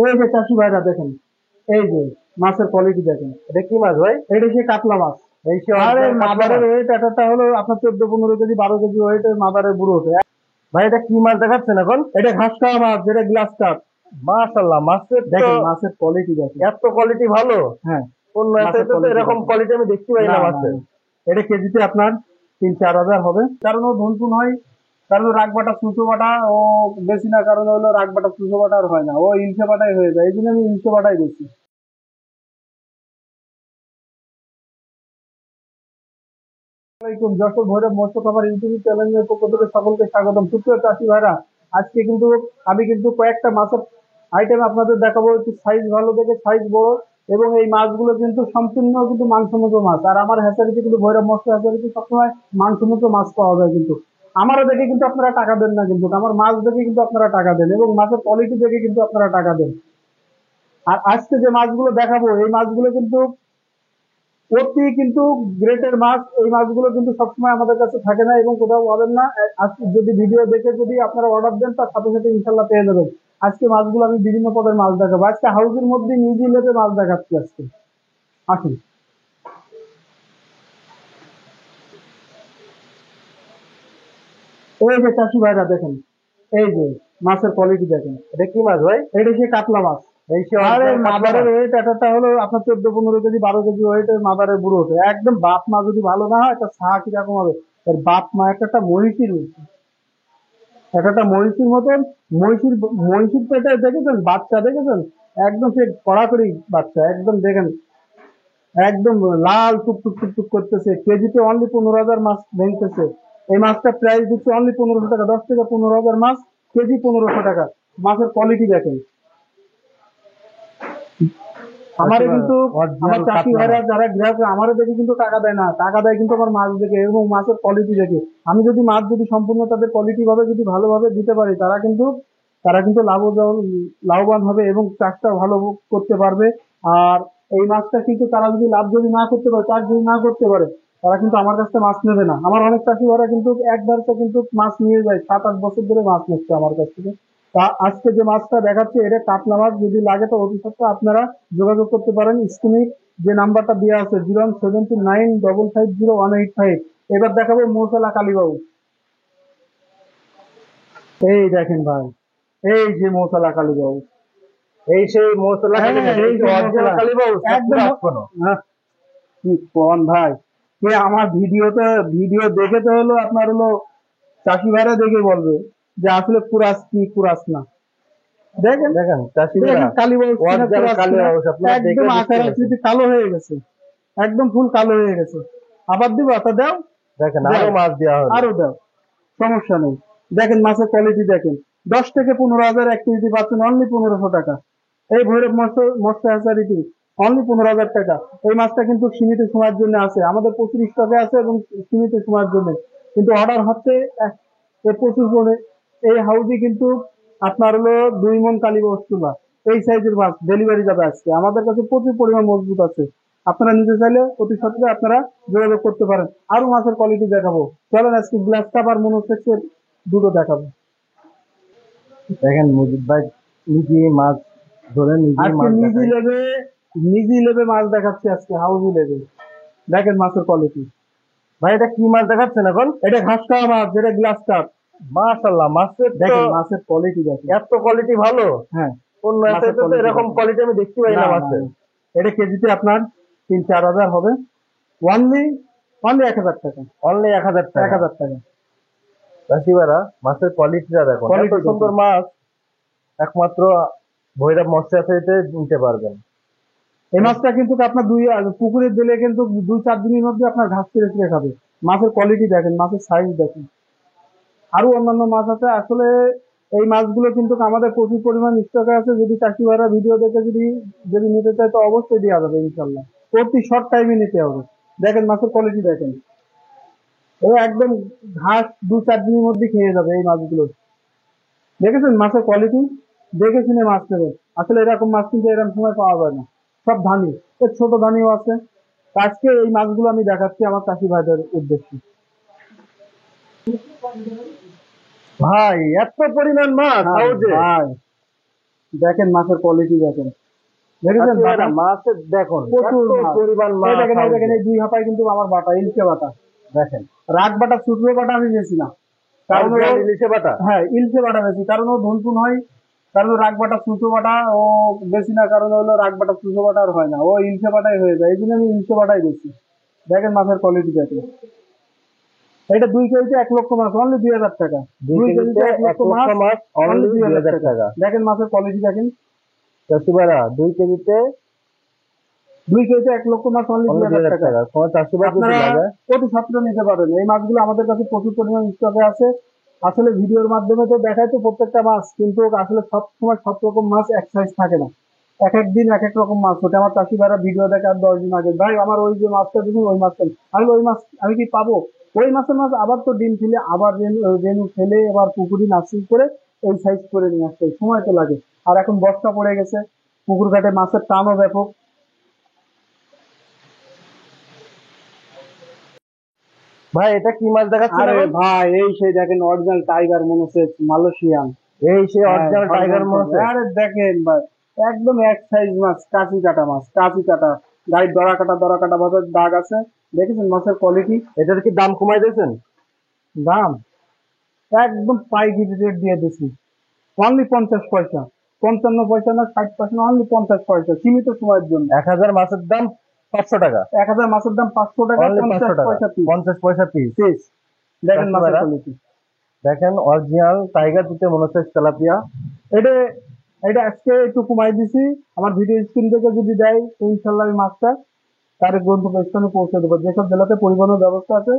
এই যে চাষি ভাইরা দেখেন, এই যে মাছের কোয়ালিটি দেখেন। এটা কি মাছ ভাই? এটা সে কাতলা মাছ। এই সে আরে original কাতলা মাদারের মাছ। ওয়েট একটা হলো আপনার 14-15 কেজি 12 কেজি ওয়েটের মাদারের বুড়ো ওঠে। ভাই এটা কি মাছ দেখাচ্ছেন এখন? এটা ঘাস খাওয়া মাছ, যেটা গ্লাস কাপ। মাশাআল্লাহ, মাছের তো দেখেন মাছের কোয়ালিটি দেখেন। এত কোয়ালিটি ভালো। হ্যাঁ, অন্য মাছের এতে তো কোয়ালিটি এরকম দেখেন। কোয়ালিটি আমি দেখতে পাই না না না মাছের। না। এটা কেজিতে আপনার 3-4 হাজার হবে। কারণ ও ধনকুন হয়, কারণ রাগ বাটা সুতো বাটা ও বেশি না, কারণ হলো রাগ বাটা সুতো বাটা আর হয় না, ও ইলশে বাটাই হয়ে যায়, এই জন্য আমি ইলশে বাটাই বেশি। আসসালামাইকুম, যশোর ভৈরব মৎস্য খামার ইউটিউব চ্যানেলের পক্ষ থেকে সকলকে স্বাগতম। সুপ্রিয় চাষি ভাইরা, আজকে কিন্তু আমি কয়েকটা মাছের আইটেম আপনাদের দেখাবো। একটু সাইজ ভালো দেখে, সাইজ বড়, এবং এই মাছগুলো কিন্তু সম্পূর্ণ কিন্তু মানসম্মত মাছ। আর আমার হ্যাচারিতে কিন্তু ভৈরব মৎস্য হ্যাচারিতে সবসময় মানসম্মত মাছ পাওয়া যায়। কিন্তু আমারও দেখে কিন্তু আপনারা টাকা দেন না, কিন্তু আমার মাছ দেখে কিন্তু আপনারা টাকা দেন, এবং মাছের কোয়ালিটি দেখে কিন্তু আপনারা টাকা দেন। আর আজকে যে মাছগুলো দেখাবো, এই মাছগুলো কিন্তু অতি কিন্তু গ্রেটের মাছ। এই মাছগুলো কিন্তু সবসময় আমাদের কাছে থাকে না এবং কোথাও পাবেন না। আজকে যদি ভিডিও দেখে যদি আপনারা অর্ডার দেন, তার সাথে সাথে ইনশাল্লাহ পেয়ে যাবেন। আজকে মাছগুলো আমি বিভিন্ন পদের মাছ দেখাবো। আজকে হাউসের মধ্যে নিজে লেপে মাছ দেখাচ্ছি আজকে। আসুন। এই যে চাষি ভাইরা দেখেন, এই যে মাছের কোয়ালিটি দেখেন। এটা কি মাছ ভাই? এটা সে কাতলা মাছ। এই সে আরে original কাতলা মাদারের মাছ। ওয়েট একটা হলো আপনার 14-15 কেজি 12 কেজি ওয়েটের মাদারের বুড়ো ওঠে। একদম বাপ মা যদি ভালো না হয়, একটা ছা কিরকম হবে। এর বাপ মা একটা মহিষীর, একটা মহিষীর মতন। মহিষীর মহিষীর পেটে দেখেছেন বাচ্চা, দেখেছেন একদম সে কড়াকড়ি বাচ্চা, একদম দেখেন একদম লাল টুকটুক টুকটুক করতেছে। কেজিতে অনলি 15,000 মাছ ভেঙতেছে। এই মাছটা প্রাইস দিচ্ছে অনলি 1500 টাকা। 10 থেকে 15,000 মাছ, কেজি 1500 টাকা। মাছের কোয়ালিটি দেখেন। আমারে কিন্তু আমার অরিজিনাল চাষি কাতলা ভাইরা মাছ। যারা গ্রাহক আমারে দেখে কিন্তু টাকা দেয় না, টাকা দেয় কিন্তু আমার মাছ দেখে এবং মাছের কোয়ালিটি দেখে। আমি যদি মাছ যদি সম্পূর্ণ তাদের কোয়ালিটি ভাবে যদি ভালোভাবে দিতে পারি, তারা কিন্তু লাভবান হবে এবং চাষটা ভালো করতে পারবে। আর এই মাছটা কিন্তু তারা যদি লাভ যদি না করতে পারে, চাষ যদি না করতে পারে, তারা কিন্তু আমার কাছ থেকে মাছ নেবে না। আমার অনেক চাষি ভাইরা কিন্তু একবারতে কিন্তু মাছ নিয়ে যায়, 7-8 বছর ধরে মাছ নিচ্ছে আমার কাছ থেকে। তা আজকে যে মাছটা দেখাচ্ছে, এটা কাতলা মাছ। যদি লাগে তো অতি সত্ত্বর আপনারা যোগাযোগ করতে পারেন। স্ক্রিনে যে নাম্বারটা দেওয়া আছে 01729550185। এবার দেখাবো মৌসালা কালীবাবু। এই দেখেন ভাই, এই যে মৌসালা কালীবাবু। এই সেই মশলা হ্যাঁ, কালী মাছ। এই এই যে যে অরিজিনাল মৌসালা, কালী মাছ না একদম পুরা এখনো? কি কোন ভাই, কে আমার ভিডিও দেখে তো হলো আপনার হলো চাষি ভাইরা দেখে বলবে যে আসলে কুরাস কি কুরাস না। দেখেন, দেখেন চাষিরা কালীবাবু কিনা অরিজিনাল কুরাস কালী কিনা, মাছ আপনারা দেখে একদম বুঝতে আকার পারছেন। আকৃতি কালো হয়ে গেছে, একদম ফুল কালো হয়ে গেছে। আবার দিব, তা দাও, দেখেন দাও, আরো মাছ দেওয়া হলো। আরো দাও, সমস্যা নেই। দেখেন মাছের কোয়ালিটি দেখেন। 10 থেকে 15,000 এক কেজি পাচ্ছেন অনলি 1500 টাকা। এই ভৈরব মৎস্য হ্যাচারিটি অনলি 15,000 টাকা। এই মাছটা কিন্তু সীমিত সময়ের জন্য আছে, আমাদের প্রচুর স্টকে আছে এবং সীমিত সময়ের জন্য কিন্তু অর্ডার হচ্ছে প্রচুর করে। এই হাউজি কিন্তু আপনার হলো 2 মণ কালীবাউস তুলা, এই সাইজের মাছ ডেলিভারি যাবে আজকে। আমাদের কাছে প্রচুর পরিমাণ মজবুত আছে। আপনারা নিতে চাইলে অতি সত্ত্বর আপনারা যোগাযোগ করতে পারেন। আরো মাছের কোয়ালিটি দেখাবো, চলেন আজকে গ্লাস কাপ আর মনোসেক্সের দুটো দেখাবো। দেখেন মুজিব ভাই নিজে মাছ ধরে নিজে আজকে মাছ নিজি দেখায়। লেবে, নিজি লেবে মাছ দেখাচ্ছি আজকে হাউজি লেবে। দেখেন মাছের কোয়ালিটি। ভাই এটা কি মাছ দেখাচ্ছেন এখন? এটা ঘাস খাওয়া মাছ, যেটা গ্লাস কাপ। মাশাআল্লাহ, মাছের তো দেখেন মাছের কোয়ালিটি দেখেন। এত কোয়ালিটি ভালো। হ্যাঁ, অন্য মাছের এতে তো কোয়ালিটি এরকম দেখেন। কোয়ালিটি আমি দেখতে পাই না না না মাছের। না। এটা কেজিতে আপনার 3-4 হাজার হবে। অনলি অনলি 1,000 টাকা। অনলি 1000 টাকা। 1,000 টাকা চাষিবারা মাছের কোয়ালিটিটা দেখুন, এত কোয়ালিটি সুন্দর দেখেন। মাছ একমাত্র ভৈরব মৎস্য আচারিতে নিতে পারবেন। এই মাছটা কিন্তু আপনার পুকুরে দিলে কিন্তু 2-4 দিনের মধ্যে আপনার ঘাস ছেড়ে ছেড়ে খাবে। মাছের কোয়ালিটি দেখেন, মাছের সাইজ দেখেন। আরো অন্যান্য মাছ আছে আসলে। এই মাছগুলো কিন্তু আমাদের প্রচুর পরিমাণ স্টকে আছে। যদি চাষি ভাইরা ভিডিও দেখে যদি যদি নিতে চায়, তো অবশ্যই দেওয়া যাবে ইনশাল্লাহ। প্রতি শর্ট টাইমে নিতে হবে। দেখেন মাছের কোয়ালিটি দেখেন। ও একদম ঘাস 2-4 দিনের মধ্যে খেয়ে যাবে এই মাছগুলো। দেখেছেন মাছের কোয়ালিটি, দেখে শুনে মাছ নেবেন। আসলে এরকম মাছ কিন্তু এরকম সময় পাওয়া যায় না। সব ধানি, এর ছোট ধানিও আছে। তো আজকে এই মাছগুলো আমি দেখাচ্ছি আমার চাষি ভাইদের উদ্দেশ্যে। ভাই এত পরিমাণ মাছ হ্যাঁ হাউজে! ভাই, দেখেন মাছের কোয়ালিটি দেখেন, দেখেছেন চাষি ভাইরা বাটা? মাছের দেখুন প্রচুর এত মাছ। পরিমাণ এই মাছ দেখেন, এই দেখেন, হাউজে। এই 2 হাঁপায় কিন্তু আমার বাটা, ইলশে বাটা। দেখেন রাগ বাটা, শুকনো বাটা আমি বেশি না, কারণ ও, অরিজিনাল ইলিশে বাটা। হ্যাঁ ইলশে বাটা বেশি, কারণ ও ধুনপুন হয়। কারণ রাগ বাটা সুতো বাটা ও বেশি না, কারণ হলো রাগ বাটা সুতো বাটা আর হয় না, ও ইলশে বাটাই হয়ে যায়, এই জন্য আমি ইলশে বাটাই বেশি। দেখেন মাছের কোয়ালিটি দেখেন, এটা 2 কেজিতে 1 লক্ষ মাছ অনলি 2,000 টাকা। 2 2 কেজিতে কেজিতে 1 1 লক্ষ লক্ষ মাছ মাছ অনলি অনলি 2,000 2,000 টাকা। টাকা। দেখেন মাছের কোয়ালিটি দেখেন, চাষি ভাইরা 2 কেজিতে 2 কেজিতে 1 লক্ষ মাছ অনলি অনলি 2,000 2,000 টাকা। টাকা। কোনো চাষি ভাই যদি আপনারা লাগে অতি সত্ত্বর নিতে পারেন, এই মাছগুলো আমাদের কাছে প্রচুর পরিমাণ স্টকে আছে। আসলে ভিডিওর মাধ্যমে তো দেখায় তো প্রত্যেকটা মাছ, কিন্তু আসলে সব সময় সব রকম মাছ এক সাইজ থাকে না, এক এক দিন এক এক রকম মাছ ওঠে। আমার চাষি ভাইরা ভিডিও দেখে আর 10 দিন আগে, ভাই আমার ওই যে মাছটা দিন ওই মাছটা দিন। আমি বলি, ওই মাছ আমি কি পাবো? ওই মাছের মাছ আবার তো ডিম ফেলে, আবার রেনু ফেলে, এবার পুকুরি নার্সিং করে এই সাইজ করে নিয়ে আসতে সময় তো লাগে। আর এখন বর্ষা পড়ে গেছে, পুকুর ঘাটে মাছের টানও ব্যাপক। ভাই এটা কি মাছ দেখাচ্ছেন আরে এখন? ভাই, এই সেই দেখেন অরিজিনাল টাইগার মনোসেস মালয়েশিয়ান। এই সেই হ্যাঁ, অরিজিনাল টাইগার মনে হচ্ছে। আরে দেখেন ভাই, একদম এক সাইজ মাছ, কাঁচি কাটা মাছ, কাঁচি কাটা, গায়ে দরা কাটা ভাবে দাগ আছে। দেখেছেন মাছের কোয়ালিটি? এটার কি দাম কমাই দিয়েছেন? দাম একদম পাইকারি রেট দিয়ে দিছি, অনলি 50 পয়সা। 55 পয়সা না, 60 পয়সা না, অনলি 50 পয়সা, সীমিত সময়ের জন্য। 1000 মাছের দাম 500 টাকা। 1,000 মাছের দাম 500 টাকা, অনলি 500 পঞ্চাশ টাকা, পয়সা পিস। 50 পয়সা পিস। পিস দেখেন চাষি মাছের ভাইরা কোয়ালিটি। দেখেন অরিজিনাল টাইগার দিতে মনে হচ্ছে তেলাপিয়া। এটা এটা আজকে একটু কমাই দিছি, আমার ভিডিও স্ক্রিন থেকে যদি দেয় তো ইনশাল্লাহ আমি মাছটা তার গন্তব্যস্থানে পৌঁছে দেবো। যেসব জেলাতে পরিবহনের ব্যবস্থা আছে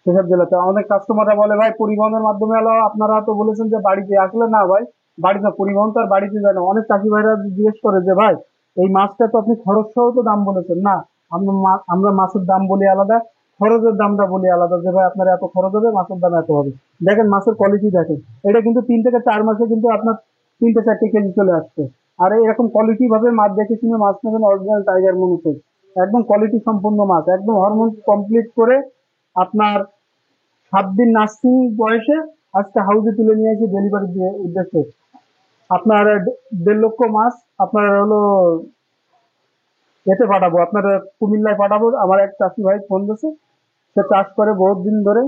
সেসব জেলাতে। অনেক কাস্টমাররা বলে, ভাই পরিবহনের মাধ্যমে এলো, আপনারা তো বলেছেন যে বাড়িতে, আসলে না ভাই, বাড়িতে না, পরিবহন তো আর বাড়িতে যায় না। অনেক চাষি ভাইরা জিজ্ঞেস করে যে, ভাই এই মাছটা তো আপনি খরচ সহ তো দাম বলেছেন না। আমরা মাছের দাম বলি আলাদা, খরচের দামটা বলি আলাদা, যে ভাই আপনার এত খরচ হবে, মাছের দাম এত হবে। দেখেন মাছের কোয়ালিটি দেখেন, এটা কিন্তু 3 থেকে 4 মাসে কিন্তু আপনার 3-4 কেজি চলে আসছে। আর এরকম কোয়ালিটি ভাবে মাছ দেখে শুনে মাছ নেবেন, অরিজিনাল টাইগার মনুসেস, একদম কোয়ালিটি সম্পন্ন মাছ, একদম হরমোন কমপ্লিট করে আপনার 7 দিন নার্সিং বয়সে আজকে হাউজে তুলে নিয়ে এসে ডেলিভারি দিয়ে উদ্দেশ্যে আপনার 1.5 লক্ষ মাছ আপনার হলো এতে পাঠাবো, আপনার কুমিল্লায় পাঠাবো। আমার এক চাষি ভাই ফোন দিয়েছে, সে চাষ করে বহুত দিন ধরে,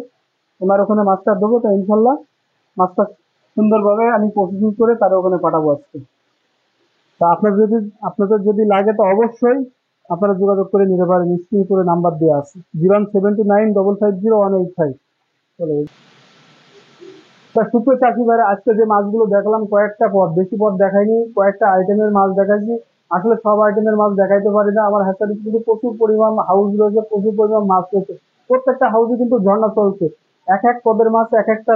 ওনার ওখানে মাছটা দেবো, তো ইনশাল্লাহ মাছটা সুন্দরভাবে আমি প্রসেসিং করে তার ওখানে পাঠাবো আজকে। তা আপনাদের যদি লাগে তো অবশ্যই আপনারা যোগাযোগ করে নিতে পারেন, স্ক্রিনে করে নাম্বার দেওয়া আছে, 072955018 চলে। তা সুপ্রিয় চাষি ভাইরা, আজকে যে মাছগুলো দেখলাম কয়েকটা পদ, বেশি পদ দেখাইনি, কয়েকটা আইটেমের মাছ দেখাইছি। আসলে সব আইটেমের মাছ দেখাইতে পারি না, আমার হ্যাচারিতে কিন্তু প্রচুর পরিমাণ হাউস রয়েছে, প্রচুর পরিমাণ মাছ রয়েছে। প্রত্যেকটা হাউসে কিন্তু ঝর্ণা চলছে, এক এক পদের মাছ এক একটা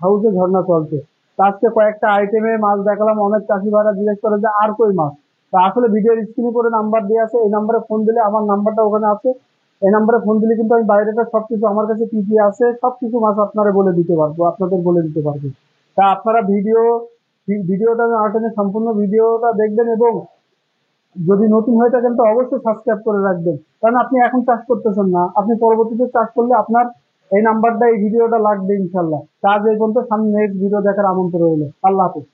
হাউসে ঝর্ণা চলছে। তা আজকে কয়েকটা আইটেমে মাছ দেখালাম, অনেক চাষি ভাইরা জিজ্ঞেস করে যে আর কই মাছ। তা আসলে ভিডিওর স্ক্রিনে করে নাম্বার দেওয়া আছে, এই নাম্বারে ফোন দিলে, আমার নাম্বারটা ওখানে আছে, এই নাম্বারে ফোন দিলে কিন্তু আমি বাইরেটা সবকিছু, আমার কাছে কি কি আছে সবকিছু মাছ আপনারা বলে দিতে পারবো, আপনাদের বলে দিতে পারবো। তা আপনারা ভিডিওটা না টেনে সম্পূর্ণ ভিডিওটা দেখবেন, এবং যদি নতুন হয়ে থাকেন তো অবশ্যই সাবস্ক্রাইব করে রাখবেন। কারণ আপনি এখন চাষ করতেছেন না, আপনি পরবর্তীতে চাষ করলে আপনার এই নাম্বারটা, এই ভিডিওটা লাগবে ইনশাল্লাহ। তা আজ এই পর্যন্ত, সামনে নেক্সট ভিডিও দেখার আমন্ত্রণ রইল। আল্লাহ হাফেজ।